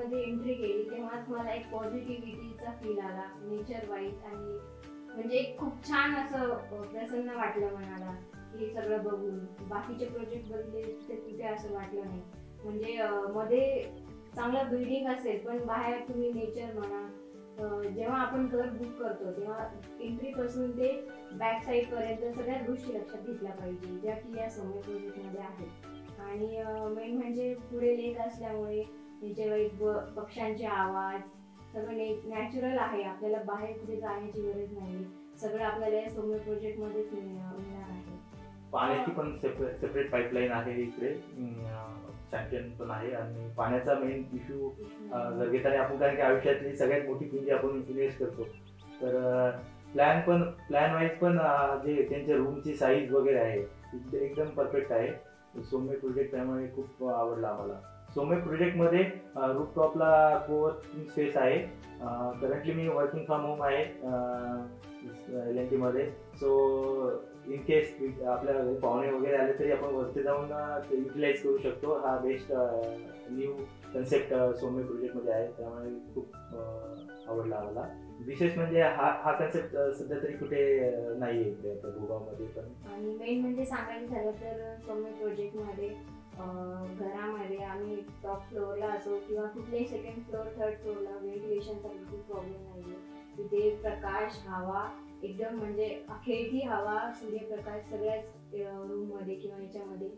प्रोजेक्टमध्ये एंट्री केली तेव्हाच मला एक पॉझिटिव्हिटीचा फील आला नेचर वाईज, आणि म्हणजे एक खूप छान असं प्रसन्न वाटलं मनाला हे सगळं बघून. बाकीचे प्रोजेक्ट बघितले ते कुठे असं वाटलं नाही. म्हणजे मध्ये चांगलं बिल्डिंग असेल पण बाहेर तुम्ही नेचर म्हणा, जेव्हा आपण घर बुक करतो तेव्हा एंट्री पासून ते बॅक साईड पर्यंत सगळ्या गोष्टी लक्षात घेतल्या पाहिजे ज्या की या सौम्य प्रोजेक्टमध्ये आहेत. आणि मेन म्हणजे पुढे लेक असल्यामुळे नेचर पक्ष्यांचे आवाज सगळं नॅचरल आहे. आपल्याला बाहेर कुठे जाण्याची गरज नाही, सगळं आपल्याला या सौम्य प्रोजेक्टमध्येच मिळणार आहे. पाण्याची पण सेपरेट पाईपलाईन आहे इकडे, सँक्शन पण आहे. आणि पाण्याचा मेन इश्यू जर घेताना आपण, कारण की आयुष्यातली सगळ्यात मोठी पुंजी आपण इन्व्हेस्ट करतो, तर प्लॅन वाईज पण जे त्यांच्या रूमची साईज वगैरे आहे एकदम परफेक्ट आहे. सौम्य प्रोजेक्ट त्यामुळे खूप आवडला आम्हाला. सौम्य प्रोजेक्टमध्ये रूफटॉपला कोवर्किंग स्पेस आहे. Currently me working from home आहे LNT मध्ये. सो इन केस आपल्या पाहुणे वगैरे आले तरी आपण वरती जाऊन ते युटिलाइज करू शकतो. हा बेस्ट न्यू कन्सेप्ट सौम्य प्रोजेक्टमध्ये आहे, त्यामुळे खूप आवडला आम्हाला. विशेष म्हणजे हा कन्सेप्ट सध्या तरी कुठे नाही आहे इकडे भूगावमध्ये पण. आणि मेन म्हणजे सांगायचं झालं तर सौम्य प्रोजेक्टमध्ये घरामध्ये आम्ही टॉप फ्लोअरला असो किंवा कुठल्याही सेकंड फ्लोअर थर्ड फ्लोअरला व्हेंटिलेशनचा बिलकुल प्रॉब्लेम नाही आहे. तिथे प्रकाश हवा एकदम म्हणजे खेळती हवा सूर्यप्रकाश सगळ्याच रूममध्ये किंवा याच्यामध्ये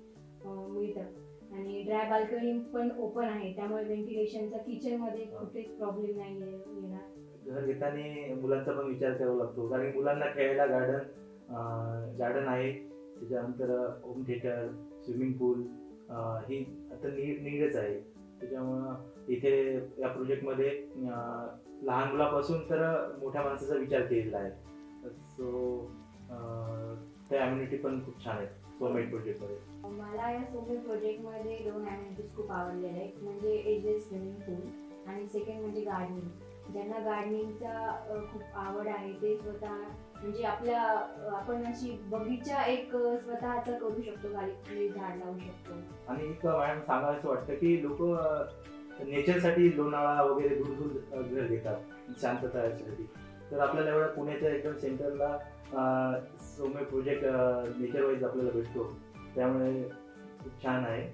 मिळतं. आणि ड्राय बाल्कनी पण ओपन आहे, त्यामुळे व्हेंटिलेशनचा किचनमध्ये कुठेच प्रॉब्लेम नाही येणार. घर घेताना मुलांचा पण विचार करावा लागतो, कारण मुलांना खेळायला गार्डन आहे, त्याच्यानंतर होम थिएटर, स्विमिंग पूल ही आता नीडच आहे. त्याच्यामुळं इथे या प्रोजेक्टमध्ये लहान मुलापासून तर मोठ्या माणसाचा विचार केलेला आहे. सो त्या ॲम्युनिटी पण खूप छान आहेत सौम्य प्रोजेक्टमध्ये. मला या सौम्य प्रोजेक्टमध्ये 2 ॲम्युनिटीज खूप आवडलेल्या आहेत, म्हणजे एजेस स्विमिंग पूल आणि सेकंड म्हणजे गार्डनिंग. ज्यांना गार्डनिंगचा खूप आवड आहे ते स्वतः म्हणजे आपण अशी बगीचा एक स्वतःचा करू शकतो, खाली झाड लावू शकतो. आणि एक मॅडम सांगायचं वाटतं की लोक नेचरसाठी लोणावळा वगैरे दूर दूर घर घेतात शांतता यासाठी, तर आपल्याला एवढ्या पुण्याच्या एकदम सेंटरला सौम्य प्रोजेक्ट नेचर वाईज आपल्याला भेटतो, त्यामुळे खूप छान आहे.